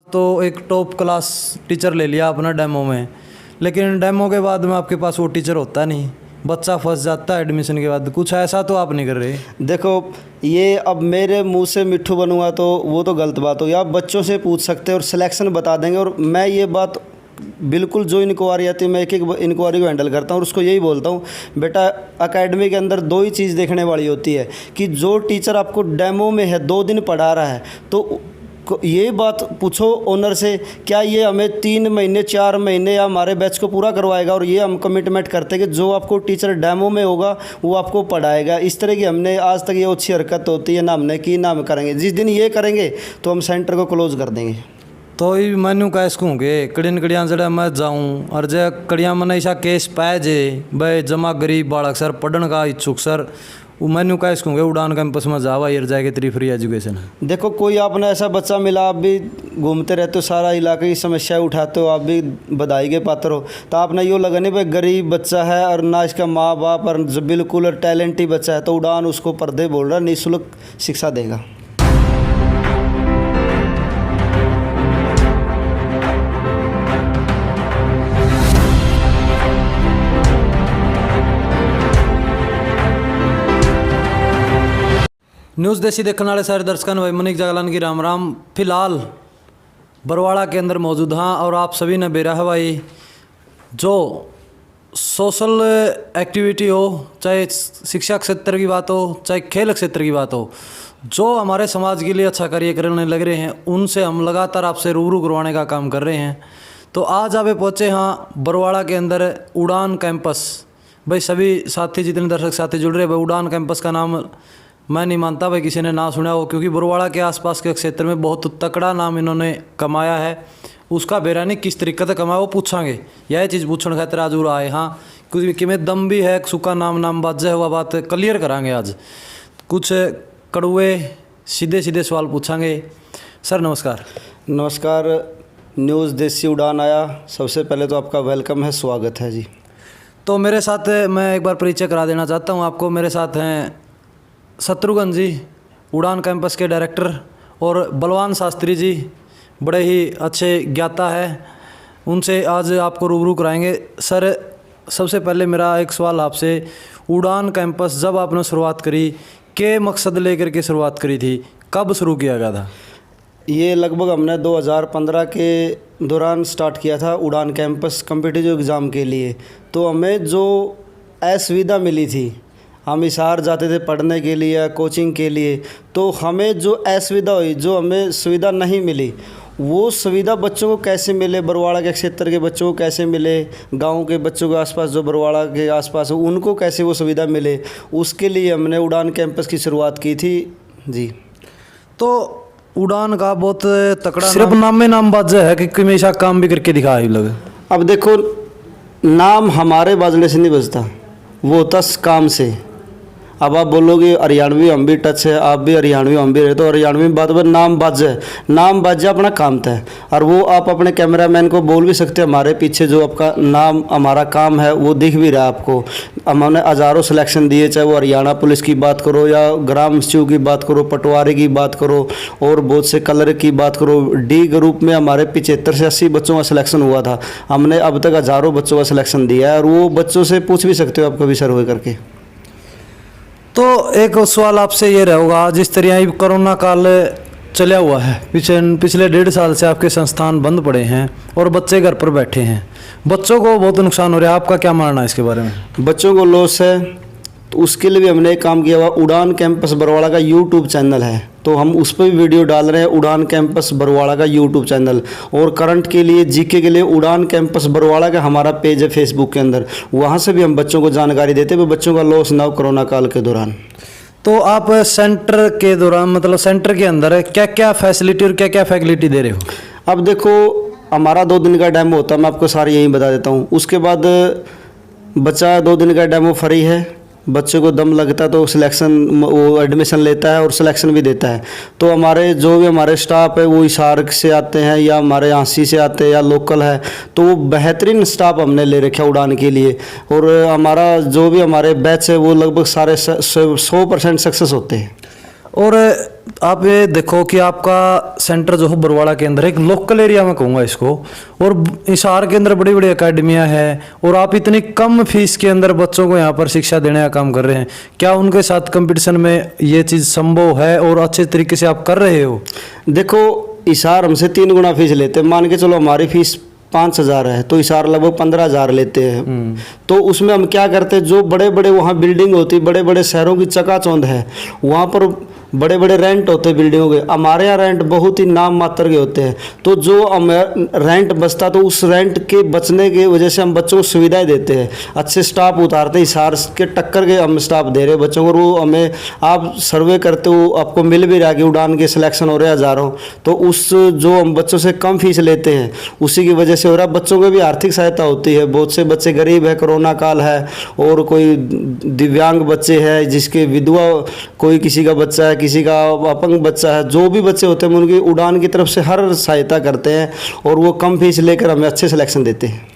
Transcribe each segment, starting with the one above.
तो एक top class teacher ले लिया अपना डेमो में, लेकिन डेमो के बाद में आपके पास वो टीचर होता नहीं, बच्चा फंस जाता है एडमिशन के बाद। कुछ ऐसा तो आप नहीं कर रहे। देखो, ये अब मेरे मुंह से मिट्ठू बनूंगा तो वो तो गलत बात होगी। आप बच्चों से पूछ सकते हैं और सिलेक्शन बता देंगे। और मैं ये बात बिल्कुल, जो इंक्वायरी आती है मैं एक एक इंक्वायरी को हैंडल करता हूँ और उसको यही बोलता हूँ, बेटा एकेडमी के अंदर दो ही चीज़ देखने वाली होती है कि जो टीचर आपको डेमो में है 2 दिन पढ़ा रहा है, तो ये बात पूछो ओनर से, क्या ये हमें 3 महीने 4 महीने या हमारे बैच को पूरा करवाएगा। और ये हम कमिटमेंट करते हैं कि जो आपको टीचर डेमो में होगा वो आपको पढ़ाएगा। इस तरह की हमने आज तक ये अच्छी हरकत होती है ना हमने की, ना हम करेंगे। जिस दिन ये करेंगे तो हम सेंटर को क्लोज कर देंगे। तो ये मैनू कह सकूँगे कड़िन कड़िया जड़ा मैं जाऊँ और जो कड़िया मन ऐसा केस पाए जे भाई जमा गरीब बालक सर पढ़ने का इच्छुक सर, वो मैनू कह सकूँगे उड़ान कैंपस में जावा यार जाएगी तेरी फ्री एजुकेशन है। देखो, कोई आपने ऐसा बच्चा मिला, आप भी घूमते रहते हो, सारा इलाके की समस्याएं उठाते हो, आप भी बधाई के पात्र हो, तो आपने यूँ लगा नहीं भाई गरीब बच्चा है और ना इसका माँ बाप और बिल्कुल टैलेंटी बच्चा है, तो उड़ान उसको पर्दे बोल रहा निःशुल्क शिक्षा देगा। न्यूज़ देसी देखने वाले सारे दर्शकों भाई मनीष जागलान की राम राम। फिलहाल बरवाड़ा के अंदर मौजूद हाँ, और आप सभी ने बेरा है भाई, जो सोशल एक्टिविटी हो, चाहे शिक्षा क्षेत्र की बात हो, चाहे खेल क्षेत्र की बात हो, जो हमारे समाज के लिए अच्छा कार्य करने लग रहे हैं, उनसे हम लगातार आपसे रूबरू करवाने का काम कर रहे हैं। तो आज आप पहुँचे हाँ बरवाड़ा के अंदर उड़ान कैंपस। भाई सभी साथी, जितने दर्शक साथी जुड़ रहे हैं भाई, उड़ान कैंपस का नाम मैं नहीं मानता भाई किसी ने ना सुना हो, क्योंकि बरवाड़ा के आसपास के क्षेत्र में बहुत तकड़ा नाम इन्होंने कमाया है। उसका बेरानी किस तरीके से कमाया वो पूछांगे, यह चीज़ पूछने खातिर आज उड़ा आए हाँ, क्योंकि किमें दम भी है, सुखा नाम बाजे हुआ बात क्लियर करांगे। आज कुछ कड़ुए सीधे सीधे सवाल पूछांगे। सर नमस्कार। नमस्कार, न्यूज़ देसी उड़ान आया, सबसे पहले तो आपका वेलकम है, स्वागत है जी। तो मेरे साथ मैं एक बार परिचय करा देना चाहता हूँ आपको। मेरे साथ हैं शत्रुघ्न जी, उड़ान कैंपस के डायरेक्टर, और बलवान शास्त्री जी, बड़े ही अच्छे ज्ञाता है, उनसे आज आपको रूबरू कराएंगे। सर सबसे पहले मेरा एक सवाल आपसे, उड़ान कैंपस जब आपने शुरुआत करी, के मकसद लेकर के शुरुआत करी थी, कब शुरू किया गया था? ये लगभग हमने 2015 के दौरान स्टार्ट किया था उड़ान कैंपस कॉम्पिटिटिव एग्ज़ाम के लिए। तो हमें जो असुविधा मिली थी, हम हिसार जाते थे पढ़ने के लिए या कोचिंग के लिए, तो हमें जो असुविधा हुई, जो हमें सुविधा नहीं मिली, वो सुविधा बच्चों को कैसे मिले, बरवाड़ा के क्षेत्र के बच्चों को कैसे मिले, गांव के बच्चों के आसपास जो बरवाड़ा के आसपास हो उनको कैसे वो सुविधा मिले, उसके लिए हमने उड़ान कैंपस की शुरुआत की थी जी। तो उड़ान का बहुत तकड़ा सिर्फ नाम बाजा है कि हमेशा काम भी करके दिखा लोग। अब देखो, नाम हमारे बाजने से नहीं बजता, वो होता काम से। अब आप बोलोगे हरियाणवी हम भी टच है, आप भी हरियाणवी हम भी रहे, तो हरियाणवी में बात नाम बाजे, नाम बाजे अपना काम था। और वो आप अपने कैमरामैन को बोल भी सकते हैं, हमारे पीछे जो आपका नाम हमारा काम है वो दिख भी रहा है आपको। हमने हज़ारों सिलेक्शन दिए, चाहे वो हरियाणा पुलिस की बात करो या ग्राम सचिव की बात करो, पटवारी की बात करो और बहुत से कलर की बात करो। डी ग्रुप में हमारे 75 से 80 बच्चों का सिलेक्शन हुआ था। हमने अब तक हज़ारों बच्चों का सिलेक्शन दिया है, और वो बच्चों से पूछ भी सकते हो आप कभी सर्वे करके। तो एक सवाल आपसे ये रहेगा, जिस तरह कोरोना काल चला हुआ है, पिछले 1.5 साल से आपके संस्थान बंद पड़े हैं और बच्चे घर पर बैठे हैं, बच्चों को बहुत नुकसान हो रहा है, आपका क्या मानना है इसके बारे में? बच्चों को लॉस है, तो उसके लिए भी हमने एक काम किया हुआ, उड़ान कैंपस बरवाड़ा का यूट्यूब चैनल है, तो हम उस पर भी वीडियो डाल रहे हैं, उड़ान कैंपस बरवाड़ा का यूट्यूब चैनल। और करंट के लिए, जीके के लिए उड़ान कैंपस बरवाड़ा का हमारा पेज है फेसबुक के अंदर, वहाँ से भी हम बच्चों को जानकारी देते हैं, बच्चों का लॉस ना हो कोरोना काल के दौरान। तो आप सेंटर के दौरान, मतलब सेंटर के अंदर क्या क्या फैसिलिटी और क्या क्या फैसिलिटी दे रहे हो? अब देखो, हमारा 2 दिन का डेमो होता है, मैं आपको सारी यही बता देता हूँ। उसके बाद बच्चा 2 दिन का डेमो फ्री है, बच्चे को दम लगता है तो सिलेक्शन, वो एडमिशन लेता है और सिलेक्शन भी देता है। तो हमारे जो भी हमारे स्टाफ है वो हिसार से आते हैं या हमारे आंसी से आते हैं या लोकल है, तो वो बेहतरीन स्टाफ हमने ले रखा है उड़ान के लिए। और हमारा जो भी हमारे बैच है वो लगभग सारे 100% सक्सेस होते हैं। और आप ये देखो कि आपका सेंटर जो है बरवाड़ा के अंदर एक लोकल एरिया में कहूँगा इसको, और हिसार के अंदर बड़ी बड़ी अकेडमियाँ हैं, और आप इतनी कम फीस के अंदर बच्चों को यहाँ पर शिक्षा देने का काम कर रहे हैं। क्या उनके साथ कंपटीशन में ये चीज़ संभव है और अच्छे तरीके से आप कर रहे हो? देखो हिसार हमसे 3 गुना फीस लेते हैं। मान के चलो हमारी फीस 5,000 है, तो हिसार लगभग 15,000 लेते हैं। तो उसमें हम क्या करते हैं, जो बड़े बड़े वहाँ बिल्डिंग होती, बड़े बड़े शहरों की चकाचौंध है, वहाँ पर बड़े बड़े रेंट होते हैं बिल्डिंगों के। हमारे यहाँ रेंट बहुत ही नाम मात्र के होते हैं। तो जो हमें रेंट बचता, तो उस रेंट के बचने की वजह से हम बच्चों को सुविधाएं देते हैं, अच्छे स्टाफ उतारते हैं। हिसार के टक्कर के हम स्टाफ दे रहे हैं बच्चों को। वो हमें आप सर्वे करते हो, आपको मिल भी रहा कि उड़ान के सिलेक्शन हो रहे हैं हज़ारों, तो उस जो हम बच्चों से कम फीस लेते हैं उसी की वजह से हो रहा। बच्चों को भी आर्थिक सहायता होती है। बहुत से बच्चे गरीब है, कोरोना काल है, और कोई दिव्यांग बच्चे हैं, जिसके विधवा कोई किसी का बच्चा है, किसी का अपंग बच्चा है, जो भी बच्चे होते हैं उनकी उड़ान की तरफ से हर सहायता करते हैं, और वो कम फीस लेकर हमें अच्छे सिलेक्शन देते हैं।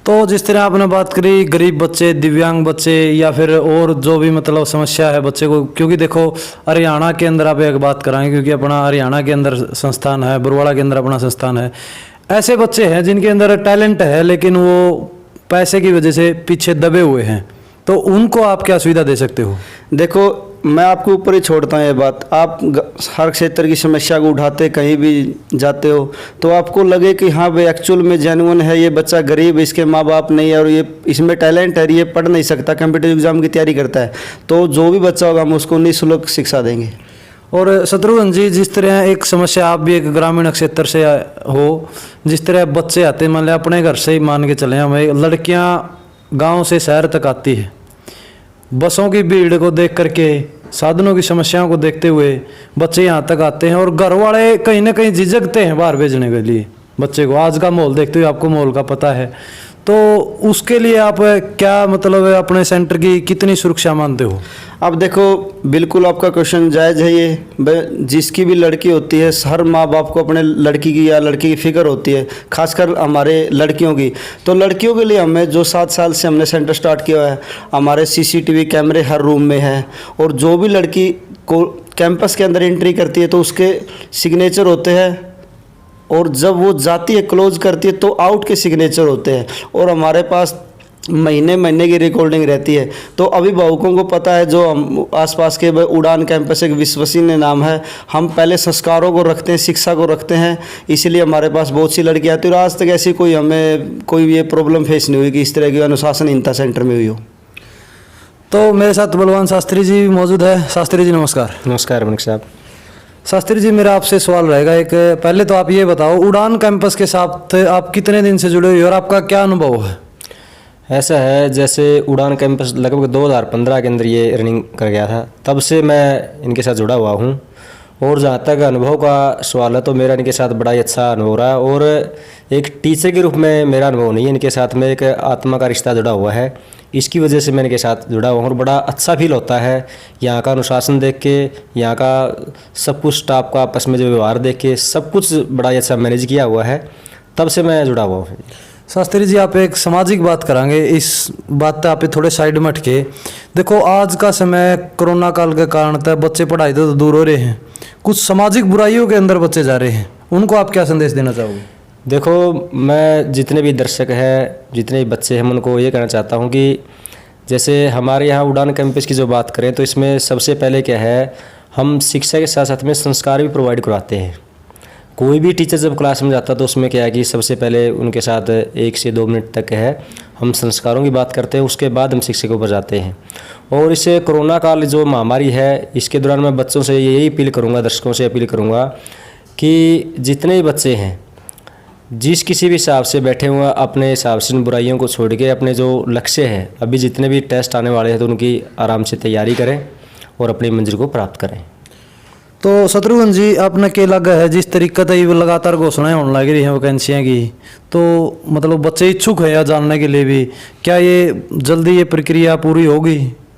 तो जिस तरह आपने बात करी गरीब बच्चे, दिव्यांग बच्चे, या फिर और जो भी मतलब समस्या है बच्चे को, क्योंकि देखो हरियाणा के अंदर आप एक बात कराएंगे, क्योंकि अपना हरियाणा के अंदर संस्थान है, बरवाड़ा के अंदर अपना संस्थान है। ऐसे बच्चे हैं जिनके अंदर टैलेंट है, लेकिन वो पैसे की वजह से पीछे दबे हुए हैं, तो उनको आप क्या सुविधा दे सकते हो? देखो मैं आपके ऊपर ही छोड़ता हूँ ये बात। आप हर क्षेत्र की समस्या को उठाते कहीं भी जाते हो, तो आपको लगे कि हाँ भाई एक्चुअल में जेन्युइन है, ये बच्चा गरीब, इसके माँ बाप नहीं है और ये इसमें टैलेंट है, ये पढ़ नहीं सकता, कॉम्पिटिटिव एग्जाम की तैयारी करता है, तो जो भी बच्चा होगा हम उसको निःशुल्क शिक्षा देंगे। और शत्रुघ्न जी, जिस तरह एक समस्या, आप भी एक ग्रामीण क्षेत्र से हो, जिस तरह बच्चे आते हैं, मान लिया अपने घर से ही मान के चले, हमें लड़कियाँ गाँव से शहर तक आती है, बसों की भीड़ को देख करके, साधनों की समस्याओं को देखते हुए बच्चे यहाँ तक आते हैं, और घर वाले कहीं ना कहीं झिझकते हैं बाहर भेजने के लिए बच्चे को। आज का माहौल देखते हुए, आपको माहौल का पता है, तो उसके लिए आप क्या मतलब अपने सेंटर की कितनी सुरक्षा मानते हो? अब देखो बिल्कुल आपका क्वेश्चन जायज़ है। ये जिसकी भी लड़की होती है, हर माँ बाप को अपने लड़की की या लड़की की फिक्र होती है, खासकर हमारे लड़कियों की। तो लड़कियों के लिए हमें जो 7 साल से हमने सेंटर स्टार्ट किया है, हमारे CCTV कैमरे हर रूम में हैं, और जो भी लड़की को कैंपस के अंदर एंट्री करती है तो उसके सिग्नेचर होते हैं, और जब वो जाती है क्लोज करती है तो आउट के सिग्नेचर होते हैं, और हमारे पास महीने महीने की रिकॉर्डिंग रहती है। तो अभिभावकों को पता है, जो हम आसपास के उड़ान कैंपस एक विश्वसनीय नाम है, हम पहले संस्कारों को रखते हैं, शिक्षा को रखते हैं, इसलिए हमारे पास बहुत सी लड़कियाँ आती हैं, और आज तक ऐसी कोई हमें कोई ये प्रॉब्लम फेस नहीं हुई कि इस तरह की अनुशासनहीनता सेंटर में हुई हो। तो मेरे साथ बलवान शास्त्री जी भी मौजूद है। शास्त्री जी नमस्कार। नमस्कार मनिक साहब। शास्त्री जी, मेरा आपसे सवाल रहेगा एक, पहले तो आप ये बताओ, उड़ान कैंपस के साथ आप कितने दिन से जुड़े हुए और आपका क्या अनुभव है? ऐसा है, जैसे उड़ान कैंपस लगभग 2015 के अंदर ये रनिंग कर गया था, तब से मैं इनके साथ जुड़ा हुआ हूँ। और जहाँ तक अनुभव का सवाल है, तो मेरा इनके साथ बड़ा ही अच्छा अनुभव रहा है, और एक टीचर के रूप में मेरा अनुभव नहीं है, इनके साथ में एक आत्मा का रिश्ता जुड़ा हुआ है। इसकी वजह से मैं इनके साथ जुड़ा हुआ हूँ, और बड़ा अच्छा फील होता है यहाँ का अनुशासन देख के, यहाँ का सब कुछ स्टाफ का आपस में जो व्यवहार देख के, सब कुछ बड़ा ही अच्छा मैनेज किया हुआ है, तब से मैं जुड़ा हुआ हूँ। शास्त्री जी, आप एक सामाजिक बात करांगे, इस बात पे आप थोड़े साइड में हटके देखो। आज का समय कोरोना काल के कारण तक बच्चे पढ़ाई तो दूर हो रहे हैं, कुछ सामाजिक बुराइयों के अंदर बच्चे जा रहे हैं, उनको आप क्या संदेश देना चाहोगे? देखो, मैं जितने भी दर्शक हैं, जितने भी बच्चे हैं, मैं उनको ये कहना चाहता हूँ कि जैसे हमारे यहाँ उड़ान कैंपस की जो बात करें, तो इसमें सबसे पहले क्या है, हम शिक्षा के साथ साथ में संस्कार भी प्रोवाइड करवाते हैं। कोई भी टीचर जब क्लास में जाता है तो उसमें क्या है कि सबसे पहले उनके साथ 1 से 2 मिनट तक है हम संस्कारों की बात करते हैं, उसके बाद हम शिक्षा के ऊपर जाते हैं। और इस कोरोना काल जो महामारी है, इसके दौरान मैं बच्चों से यही अपील करूँगा, दर्शकों से अपील करूँगा कि जितने भी बच्चे हैं, जिस किसी भी हिसाब से बैठे हुए, अपने हिसाब से इन बुराइयों को छोड़ के अपने जो लक्ष्य है, अभी जितने भी टेस्ट आने वाले हैं, तो उनकी आराम से तैयारी करें और अपनी मंजिल को प्राप्त करें। तो शत्रुघ्न जी, आपने क्या लगा है, जिस तरीके से लगातार घोषणाएं होने लग रही हैं वैकेंसियाँ की, तो मतलब बच्चे इच्छुक है या जानने के लिए भी, क्या ये जल्दी ये प्रक्रिया पूरी होगी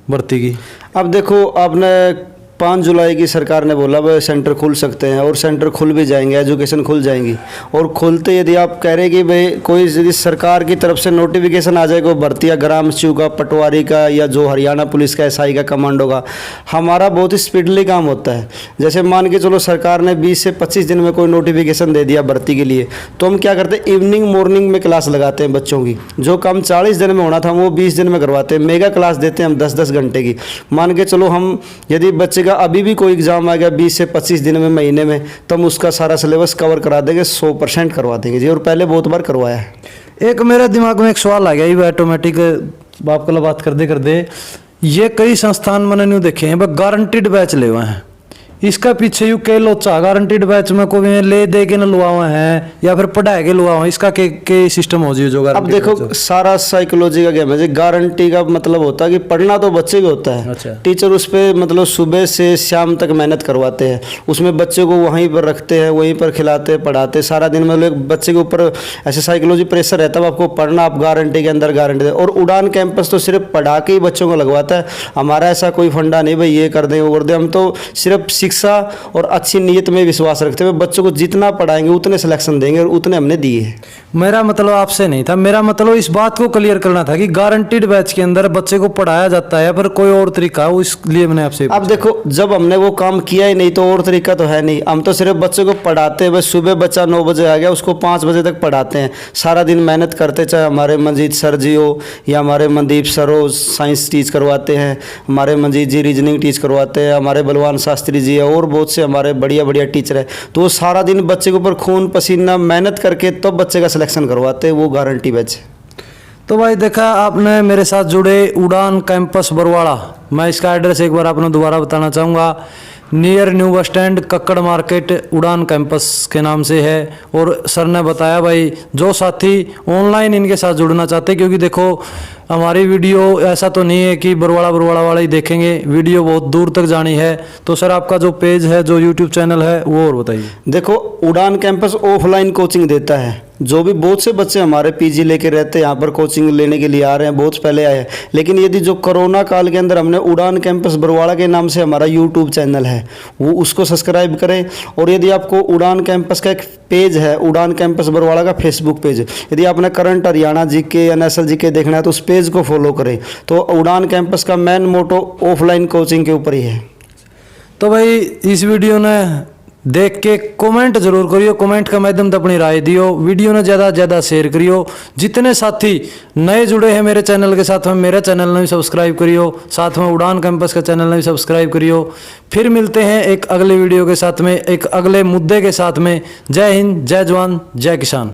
भर्ती की? अब देखो, आपने 5 जुलाई की सरकार ने बोला भाई सेंटर खुल सकते हैं, और सेंटर खुल भी जाएंगे, एजुकेशन खुल जाएंगी। और खुलते यदि आप कह रहे हैं कि भाई कोई यदि सरकार की तरफ से नोटिफिकेशन आ जाए कोई भर्ती या ग्राम सचिव का, पटवारी का, या जो हरियाणा पुलिस का, एसआई का, कमांडो का, हमारा बहुत ही स्पीडली काम होता है। जैसे मान के चलो सरकार ने 20 से 25 दिन में कोई नोटिफिकेशन दे दिया भर्ती के लिए, तो हम क्या करते हैं, इवनिंग मॉर्निंग में क्लास लगाते हैं बच्चों की। जो काम 40 दिन में होना था वो 20 दिन में करवाते हैं। मेगा क्लास देते हैं हम 10-10 घंटे की। मान के चलो हम यदि बच्चे का अभी भी कोई एग्ज़ाम आ गया 20 से 25 दिन में, महीने में, तो हम उसका सारा सिलेबस कवर करा देंगे, 100% करवा देंगे जी। और पहले बहुत बार करवाया है। एक मेरे दिमाग में एक सवाल आ गया, ये ऑटोमेटिक आपको बात करते करते, ये कई संस्थान मैंने नहीं देखे हैं, वह गारंटीड बैच ले हुए हैं। इसका पीछे यू के लोचा गारंटीड बैच में कोई ले दे के न लुआ हुए हैं या फिर पढ़ाए के लुआ हुए हैं, इसका के सिस्टम हो जी जो अब देखो सारा साइकोलॉजी का गेम है जी। गारंटी का मतलब होता है कि पढ़ना तो बच्चे को होता है। अच्छा। टीचर उस पर मतलब सुबह से शाम तक मेहनत करवाते हैं, उसमें बच्चे को वहीं पर रखते हैं, वहीं पर खिलाते हैं, पढ़ाते हैं सारा दिन। मतलब एक बच्चे के ऊपर ऐसे साइकोलॉजी प्रेशर रहता है, आपको पढ़ना, आप गारंटी के अंदर गारंटी दे। और उड़ान कैंपस तो सिर्फ पढ़ा के ही बच्चों को लगवाता है। हमारा ऐसा कोई फंडा नहीं भाई ये कर दें वो कर दें। हम तो सिर्फ शिक्षा और अच्छी नीयत में विश्वास रखते हैं। बच्चों को जितना पढ़ाएंगे उतने सिलेक्शन देंगे, और उतने हमने दिए हैं। मेरा मतलब आपसे नहीं था, मेरा मतलब इस बात को क्लियर करना था कि गारंटीड बैच के अंदर बच्चे को पढ़ाया जाता है या फिर कोई और तरीका है, इसलिए मैंने आपसे अब देखो जब हमने वो काम किया ही नहीं तो और तरीका तो है नहीं। हम तो सिर्फ बच्चे को पढ़ाते हैं। बस सुबह बच्चा 9 बजे आ गया, उसको 5 बजे तक पढ़ाते हैं, सारा दिन मेहनत करते। चाहे हमारे मंजीत सर जी हो या हमारे मनदीप सर हो, साइंस टीच करवाते हैं, हमारे मंजीत जी रीजनिंग टीच करवाते हैं, हमारे बलवान शास्त्री जी है, और बहुत से हमारे बढ़िया बढ़िया टीचर है। तो वो सारा दिन बच्चे के ऊपर खून पसीना मेहनत करके तब बच्चे का सिलेक्शन करवाते हैं। वो गारंटी बैच है। तो भाई देखा आपने मेरे साथ जुड़े उड़ान कैंपस बरवाड़ा। मैं इसका एड्रेस एक बार आपने दोबारा बताना चाहूँगा। Near new bus stand, Kakkar market, उड़ान कैंपस के नाम से है। और सर ने बताया भाई जो साथी ऑनलाइन इनके साथ जुड़ना चाहते हैं, क्योंकि देखो हमारी वीडियो ऐसा तो नहीं है कि बरवाड़ा वाले ही देखेंगे, वीडियो बहुत दूर तक जानी है। तो सर आपका जो पेज है, जो यूट्यूब चैनल है, वो और बताइए। देखो उड़ान कैंपस ऑफलाइन कोचिंग देता है। जो भी बहुत से बच्चे हमारे पीजी लेके रहते हैं, यहाँ पर कोचिंग लेने के लिए आ रहे हैं, बहुत पहले आए हैं। लेकिन यदि जो कोरोना काल के अंदर हमने उड़ान कैंपस बरवाड़ा के नाम से हमारा यूट्यूब चैनल है, वो उसको सब्सक्राइब करें। और यदि आपको उड़ान कैंपस का एक पेज है, उड़ान कैंपस बरवाड़ा का फेसबुक पेज, यदि आपने करंट हरियाणा जीके या नेशनल जीके देखना है तो उस पेज को फॉलो करें। तो उड़ान कैंपस का मेन मोटो ऑफलाइन कोचिंग के ऊपर ही है। तो भाई इस वीडियो ने देख के कमेंट जरूर करियो, कमेंट के माध्यम से अपनी राय दियो, वीडियो ने ज़्यादा से ज़्यादा शेयर करियो। जितने साथी नए जुड़े हैं मेरे चैनल के साथ में, मेरे चैनल ने भी सब्सक्राइब करियो, साथ में उड़ान कैंपस का चैनल ने भी सब्सक्राइब करियो। फिर मिलते हैं एक अगले वीडियो के साथ में, एक अगले मुद्दे के साथ में। जय हिंद, जय जवान, जय किसान।